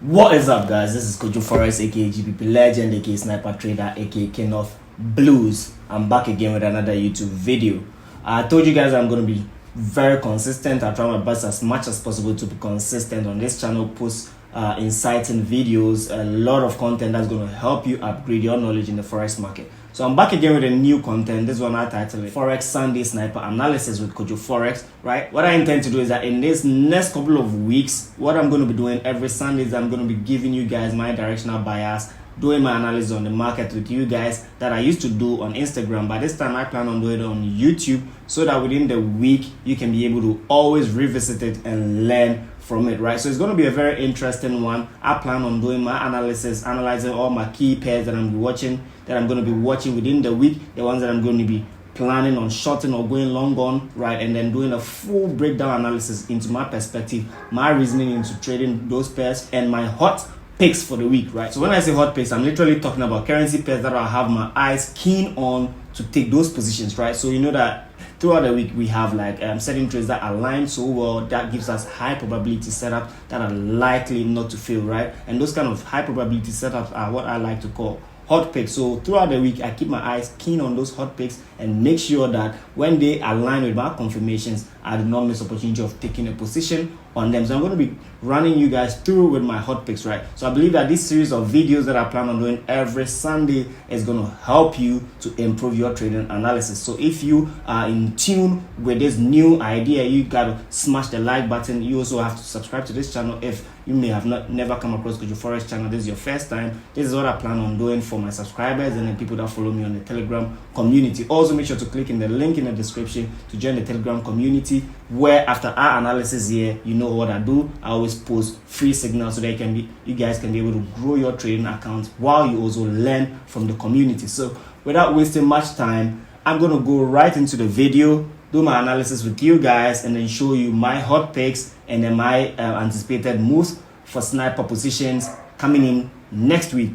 What is up, guys? This is KOJOFOREX, aka GPP Legend, aka Sniper Trader, aka King of Blues. I'm back again with another YouTube video. I told you guys I'm going to be very consistent. I try my best as much as possible to be consistent on this channel, post inciting videos, a lot of content that's going to help you upgrade your knowledge in the Forex market. So I'm back again with a new content. This one I titled Forex Sunday Sniper Analysis with KOJOFOREX, right? What I intend to do is that in this next couple of weeks, what I'm going to be doing every Sunday is I'm going to be giving you guys my directional bias, doing my analysis on the market with you guys that I used to do on Instagram. But this time I plan on doing it on YouTube so that within the week you can be able to always revisit it and learn from it, right? So it's going to be a very interesting one. I plan on doing my analysis, analyzing all my key pairs that I'm going to be watching within the week, the ones that I'm going to be planning on shorting or going long on, right? And then doing a full breakdown analysis into my perspective, my reasoning into trading those pairs, and my hot picks for the week, right? So when I say hot picks, I'm literally talking about currency pairs that I have my eyes keen on to take those positions, right? So you know that throughout the week we have like certain trades that align so well that gives us high probability setups that are likely not to fail, right? And those kind of high probability setups are what I like to call hot picks. So throughout the week I keep my eyes keen on those hot picks and make sure that when they align with my confirmations, I do not miss opportunity of taking a position on them. So I'm going to be running you guys through with my hot picks, right? So I believe that this series of videos that I plan on doing every Sunday is going to help you to improve your trading analysis. So if you are in tune with this new idea, you got to smash the like button. You also have to subscribe to this channel if you may have never come across KOJOFOREX channel. This is your first time. This is what I plan on doing for my subscribers and then people that follow me on the Telegram community. Also make sure to click in the link in the description to join the Telegram community, where after our analysis here, you know what I do. I always post free signals so that you guys can be able to grow your trading account while you also learn from the community. So without wasting much time, I'm going to go right into the video, do my analysis with you guys, and then show you my hot picks and then my anticipated moves for sniper positions coming in next week.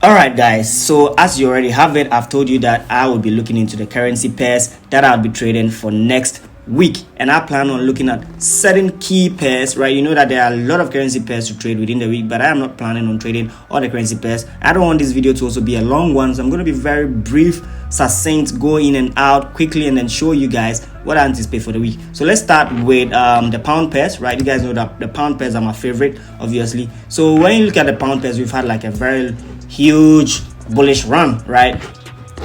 Alright guys, so as you already have it, I've told you that I will be looking into the currency pairs that I'll be trading for next week, and I plan on looking at certain key pairs, right? You know that there are a lot of currency pairs to trade within the week, but I am not planning on trading all the currency pairs. I don't want this video to also be a long one, so I'm going to be very brief, succinct, go in and out quickly, and then show you guys what I anticipate for the week. So let's start with the pound pairs, right? You guys know that the pound pairs are my favorite, obviously. So when you look at the pound pairs, we've had like a very huge bullish run, right?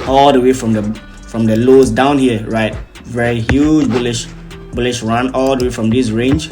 All the way from the lows down here, right? Very huge bullish run all the way from this range,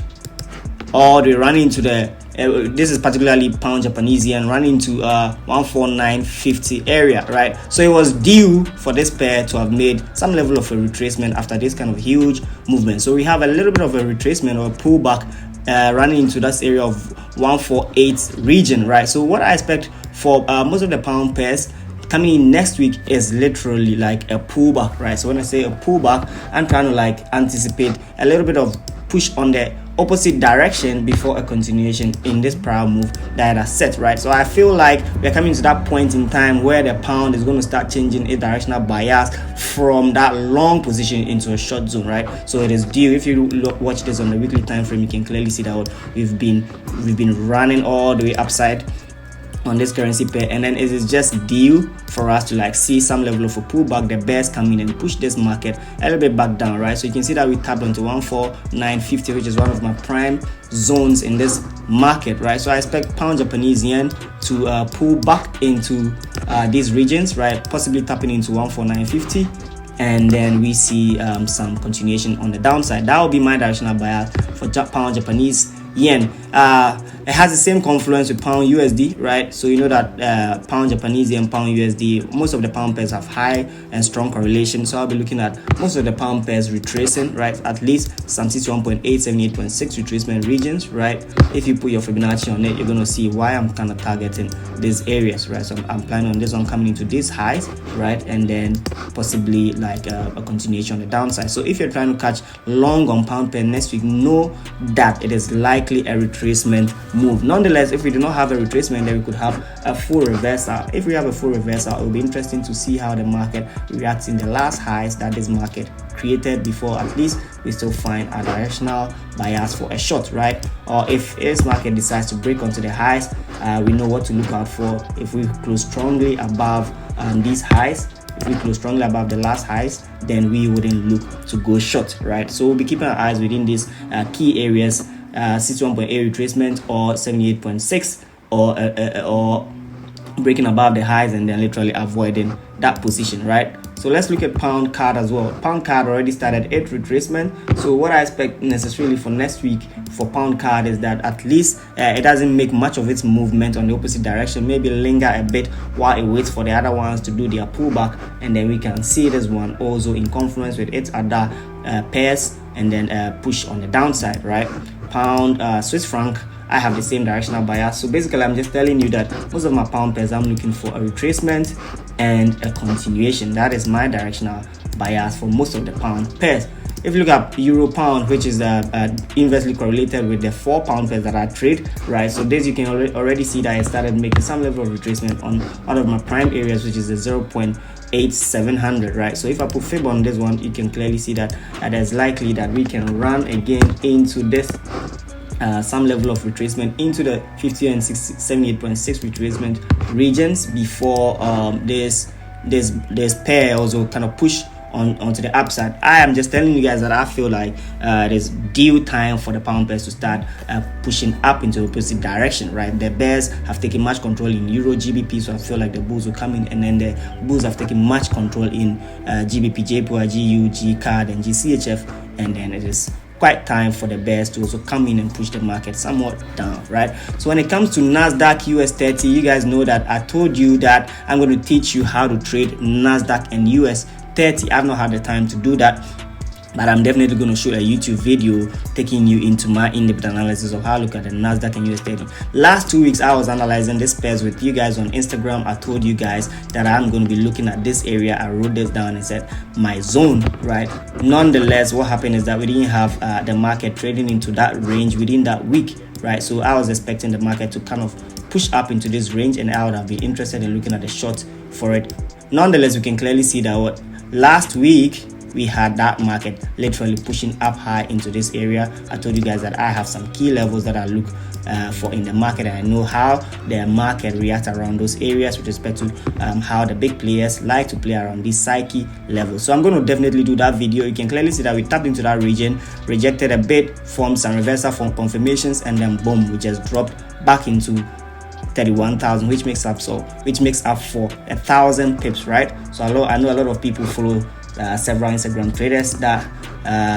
all the way running into the this is particularly pound Japanese yen, running to 149.50 area, right? So it was due for this pair to have made some level of a retracement after this kind of huge movement. So we have a little bit of a retracement or a pullback running into this area of 148 region, right? So what I expect for most of the pound pairs coming in next week is literally like a pullback, right? So when I say a pullback, I'm trying to like anticipate a little bit of push on the opposite direction before a continuation in this prior move that I set, right? So I feel like we're coming to that point in time where the pound is going to start changing its directional bias from that long position into a short zone, right? So it is due. If you watch this on the weekly time frame, you can clearly see that we've been running all the way upside on this currency pair, and then it is just due for us to like see some level of a pullback, the bears come in and push this market a little bit back down, right? So you can see that we tapped onto 149.50, which is one of my prime zones in this market, right? So I expect pound Japanese yen to pull back into these regions, right? Possibly tapping into 149.50, and then we see some continuation on the downside. That will be my directional bias for pound Japanese yen. It has the same confluence with pound USD, right? So you know that pound Japanese yen, pound USD, most of the pound pairs have high and strong correlation. So I'll be looking at most of the pound pairs retracing, right? At least some 61.8, 78.6 retracement regions, right? If you put your Fibonacci on it, you're going to see why I'm kind of targeting these areas, right? So I'm planning on this one coming into these highs, right? And then possibly like a continuation on the downside. So if you're trying to catch long on pound pair next week, know that it is likely a retreat retracement move. Nonetheless, if we do not have a retracement, then we could have a full reversal. If we have a full reversal, it will be interesting to see how the market reacts in the last highs that this market created before at least we still find a directional bias for a short, right? Or if this market decides to break onto the highs, we know what to look out for. If we close strongly above these highs, if we close strongly above the last highs, then we wouldn't look to go short, right? So we'll be keeping our eyes within these key areas, 61.8 retracement or 78.6, or breaking above the highs and then literally avoiding that position, right? So let's look at pound card as well. Pound card already started its retracement. So what I expect necessarily for next week for pound card is that at least it doesn't make much of its movement on the opposite direction, maybe linger a bit while it waits for the other ones to do their pullback, and then we can see this one also in confluence with its other pairs and then push on the downside, right? Pound Swiss franc, I have the same directional bias. So basically I'm just telling you that most of my pound pairs I'm looking for a retracement and a continuation. That is my directional bias for most of the pound pairs. If you look at euro pound, which is inversely correlated with the 4 pound pairs that I trade, right? So this you can already see that I started making some level of retracement on out of my prime areas, which is the 0.8700, right? So if I put fib on this one, you can clearly see that it is likely that we can run again into this some level of retracement into the 50 and 78.6 retracement regions before this pair also kind of push onto the upside. I am just telling you guys that I feel like it is due time for the pound pairs to start pushing up into the opposite direction, right? The bears have taken much control in euro GBP, so I feel like the bulls will come in, and then the bulls have taken much control in GBP, JPY, GU, GCAD, and GCHF, and then it is quite time for the bears to also come in and push the market somewhat down, right? So when it comes to Nasdaq US 30, you guys know that I told you that I'm going to teach you how to trade Nasdaq and US 30. I've not had the time to do that, but I'm definitely going to shoot a YouTube video taking you into my in-depth analysis of how I look at the Nasdaq and US 30. Last 2 weeks, I was analyzing this pairs with you guys on Instagram. I told you guys that I'm going to be looking at this area. I wrote this down and said my zone, right? Nonetheless, what happened is that we didn't have the market trading into that range within that week, right? So I was expecting the market to kind of push up into this range, and I would have been interested in looking at the short for it. Nonetheless, we can clearly see that last week we had that market literally pushing up high into this area. I told you guys that I have some key levels that I look for in the market, and I know how the market reacts around those areas with respect to how the big players like to play around these psyche levels. So I'm going to definitely do that video. You can clearly see that we tapped into that region, rejected a bit, formed some reversal from confirmations, and then boom, we just dropped back into 31,000, which makes up for 1,000 pips, right? So I know a lot of people follow several Instagram traders that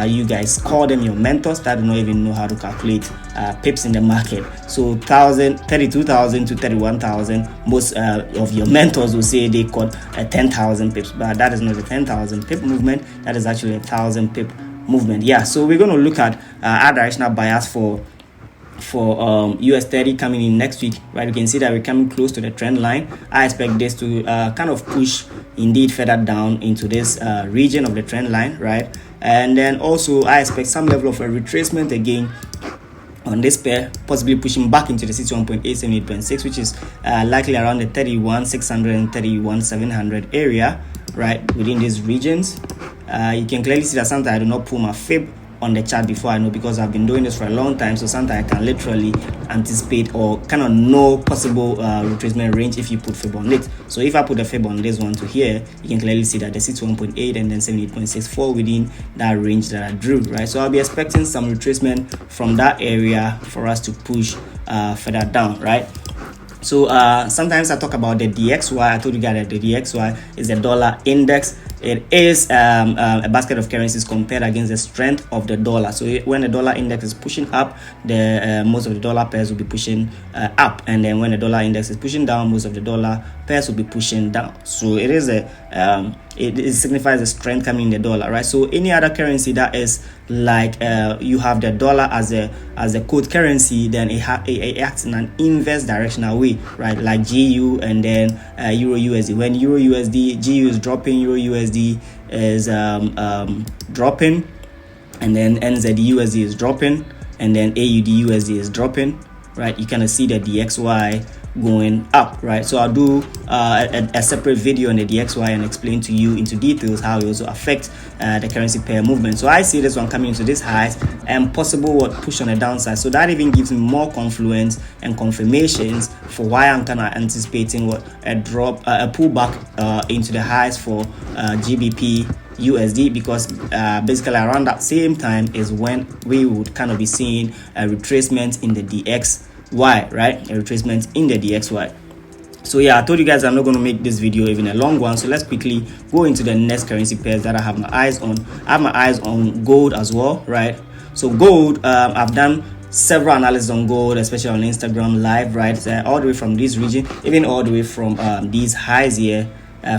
you guys call them your mentors that do not even know how to calculate pips in the market. So 32,000 to 31,000, most of your mentors will say they caught 10,000 pips, but that is not a 10,000 pip movement. That is actually 1,000 pip movement. Yeah, so we're going to look at our directional bias for US 30 coming in next week, right? You can see that we're coming close to the trend line. I expect this to kind of push indeed further down into this region of the trend line, right? And then also I expect some level of a retracement again on this pair, possibly pushing back into the 61.878.6, which is likely around the 31,600 and 31,700 area, right? Within these regions, you can clearly see that sometimes I do not pull my fib on the chart before I know, because I've been doing this for a long time. So sometimes I can literally anticipate or kind of know possible retracement range if you put fib on it. So if I put a fib on this one to here, you can clearly see that the 61.8 and then 78.6 fall within that range that I drew, right? So I'll be expecting some retracement from that area for us to push further down, right? So sometimes I talk about the DXY. I told you guys that the DXY is the dollar index. It is a basket of currencies compared against the strength of the dollar. So when the dollar index is pushing up, the most of the dollar pairs will be pushing up, and then when the dollar index is pushing down, most of the dollar pairs will be pushing down. So it is it signifies the strength coming in the dollar, right? So any other currency that is like you have the dollar as a code currency, then it acts in an inverse directional way, right? Like GU and then Euro USD. When Euro USD, GU is dropping, Euro USD is dropping, and then NZD USD is dropping, and then AUD USD is dropping, right? You kind of see the DXY going up, right? So I'll do a separate video on the DXY and explain to you into details how it also affects the currency pair movement. So I see this one coming into this highs and possible what push on the downside. So that even gives me more confluence and confirmations for why I'm kind of anticipating what a pullback into the highs for GBP USD, because basically around that same time is when we would kind of be seeing a retracement in the DXY, right? A retracement in the DXY. So yeah, I told you guys I'm not going to make this video even a long one, so let's quickly go into the next currency pairs that I have my eyes on. I have my eyes on gold as well, right? So gold, I've done several analyses on gold, especially on Instagram live, right? All the way from this region, even all the way from these highs here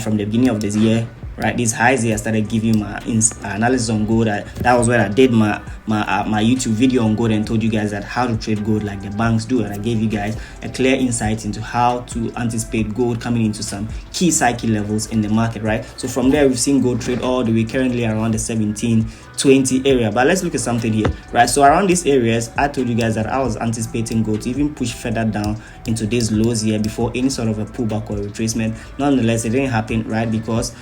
from the beginning of this year, right? These highs here, I started giving my analysis on gold. That was where I did my YouTube video on gold and told you guys that how to trade gold like the banks do, and I gave you guys a clear insight into how to anticipate gold coming into some key cycle levels in the market, right? So from there we've seen gold trade all the way currently around the 1720 area. But let's look at something here, right? So around these areas, I told you guys that I was anticipating gold to even push further down into these lows here before any sort of a pullback or retracement. Nonetheless, it didn't happen, right? Because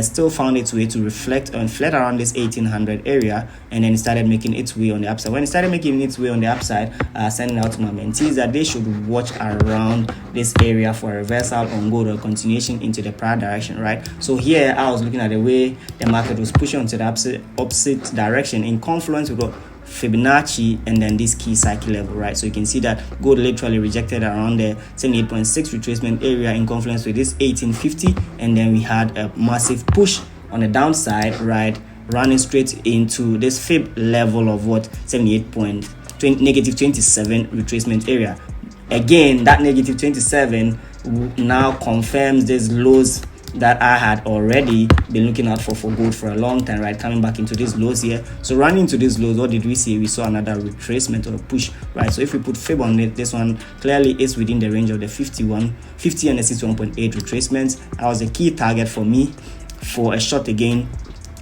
still found its way to reflect and flat around this 1800 area, and then it started making its way on the upside. When it started making its way on the upside, sending out to my mentees that they should watch around this area for a reversal on gold or continuation into the prior direction, right? So here I was looking at the way the market was pushing onto the opposite direction in confluence with Fibonacci and then this key cycle level, right? So you can see that gold literally rejected around the 78.6 retracement area in confluence with this 1850, and then we had a massive push on the downside, right, running straight into this fib level of what, negative 27 retracement area. Again, that negative 27 now confirms these lows that I had already been looking out for gold for a long time, right? Coming back into these lows here. So running into these lows, what did we see? We saw another retracement or a push, right? So if we put fib on it, this one clearly is within the range of the 50 and the 61.8 retracements. That was a key target for me for a short again.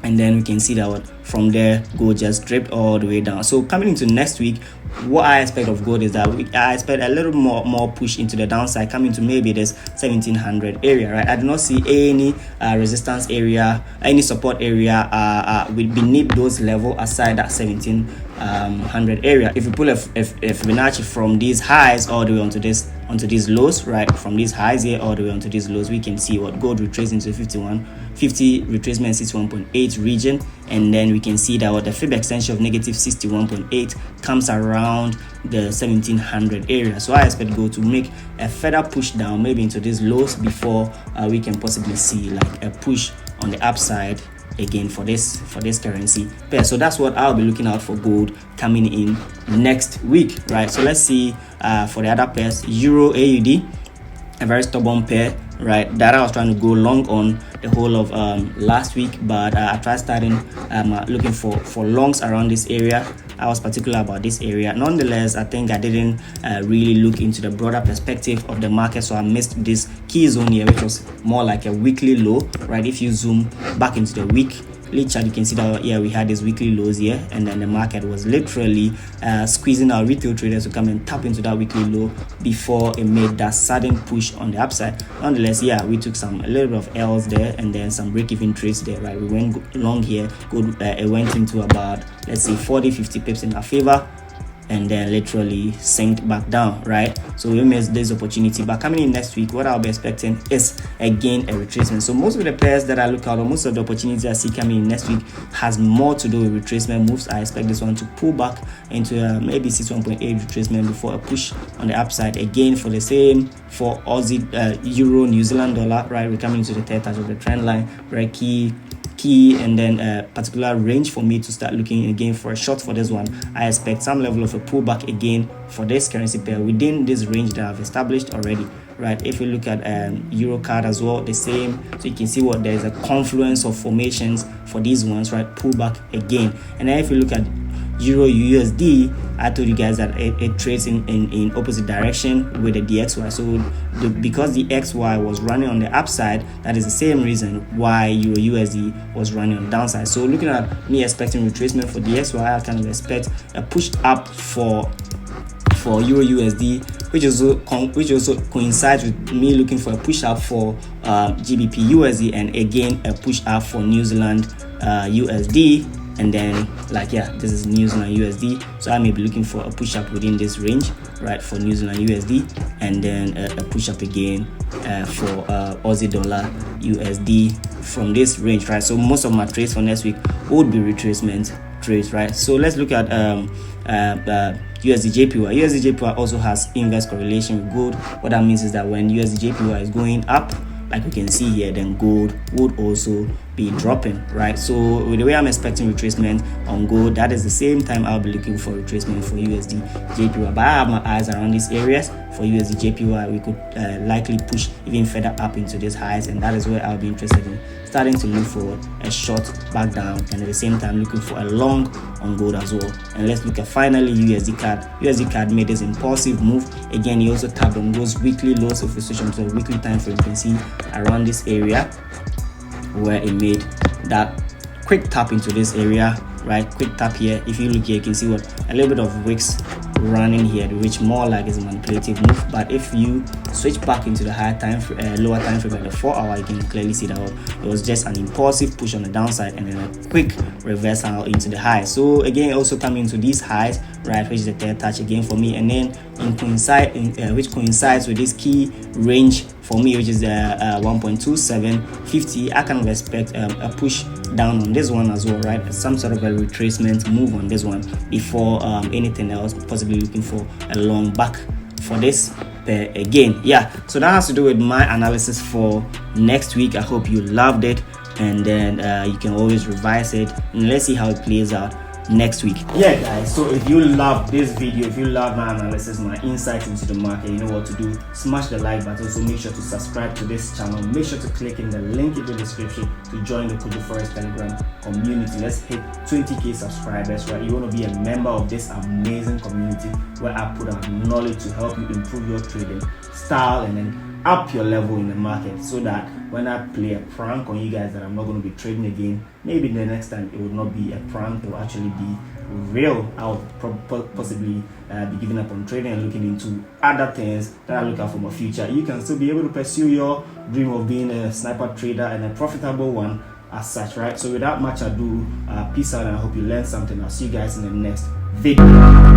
And then we can see that from there gold just dripped all the way down. So coming into next week, what I expect of gold is that I expect a little more push into the downside, coming to maybe this 1700 area, right? I do not see any resistance area, any support area beneath those level aside that 1700 area. If we pull a Fibonacci from these highs all the way onto these lows, right? From these highs here all the way onto these lows, we can see what gold retraces into 50 retracement 61.8 region, and then we can see that what the fib extension of negative 61.8 comes around the 1700 area. So I expect gold to make a further push down maybe into these lows before we can possibly see like a push on the upside again for this currency pair. So that's what I'll be looking out for gold coming in next week, right? So let's see for the other pairs. Euro AUD, a very stubborn pair, right, that I was trying to go long on the whole of last week, but I tried starting looking for longs around this area. I was particular about this area. Nonetheless, I think I didn't really look into the broader perspective of the market, so I missed this key zone here, which was more like a weekly low, right? If you zoom back into the weekly chart, you can see that we had these weekly lows here, and then the market was literally squeezing our retail traders to come and tap into that weekly low before it made that sudden push on the upside. Nonetheless, we took a little bit of L's there and then some break-even trades there, right? We went long here. It went into about, let's say, 40-50 pips in our favor, and then literally sank back down, right? So we missed this opportunity. But coming in next week, what I'll be expecting is again a retracement. So most of the pairs that I look out, or most of the opportunities I see coming in next week, has more to do with retracement moves. I expect this one to pull back into maybe 61.8 retracement before a push on the upside again for the same for Aussie, Euro, New Zealand dollar, right? We're coming into the third touch of the trend line, right? Key and then a particular range for me to start looking again for a short for this one. I expect some level of a pullback again for this currency pair within this range that I've established already, right? If we look at Euro card as well, the same. So you can see what there's a confluence of formations for these ones, right? Pullback again. And then if you look at Euro USD, I told you guys that it trades in opposite direction with the DXY. So because the XY was running on the upside, that is the same reason why Euro USD was running on the downside. So looking at me expecting retracement for DXY, I kind of expect a push up for Euro USD, which also coincides with me looking for a push up for GBP USD, and again a push up for New Zealand USD. And then this is New Zealand USD, so I may be looking for a push up within this range, right, for New Zealand USD, and then a push up again for Aussie dollar USD from this range, right? So most of my trades for next week would be retracement trades, right? So let's look at USD JPY. USD JPY also has inverse correlation with gold. What that means is that when USD JPY is going up, like we can see here, then gold would also be dropping, right? So with the way I'm expecting retracement on gold, that is the same time I'll be looking for retracement for USD JPY. But I have my eyes around these areas. For USD JPY, we could likely push even further up into these highs, and that is where I'll be interested in starting to look for a short back down, and at the same time looking for a long on gold as well. And let's look at finally USD CAD. USD CAD made this impulsive move again. He also tapped on those weekly lows. If we switch on to a weekly time frame, you can see around this area where it made that quick tap into this area, right? Quick tap here. If you look here, you can see what a little bit of wicks running here, which more like is a manipulative move. But if you switch back into the higher time lower time frame, like the 4 hour, you can clearly see that it was just an impulsive push on the downside and then a quick reversal into the high. So again, also coming into these highs, right, which is the third touch again for me, and then which coincides with this key range for me, which is 1.2750. I kind of expect a push down on this one as well, right? Some sort of a retracement move on this one before anything else, possibly looking for a long back for this pair again. Yeah, so that has to do with my analysis for next week. I hope you loved it, and then you can always revise it, and let's see how it plays out next week. Yeah guys, so if you love this video, if you love my analysis, my insights into the market, you know what to do. Smash the like button. So make sure to subscribe to this channel. Make sure to click in the link in the description to join the KOJOFOREX Telegram community. Let's hit 20k subscribers, right? You want to be a member of this amazing community where I put out knowledge to help you improve your trading style and then up your level in the market, so that when I play a prank on you guys that I'm not going to be trading again, maybe the next time it will not be a prank, it will actually be real. I'll possibly be giving up on trading and looking into other things that I look out for my future. You can still be able to pursue your dream of being a sniper trader, and a profitable one as such, right? So without much ado, peace out, and I hope you learned something. I'll see you guys in the next video.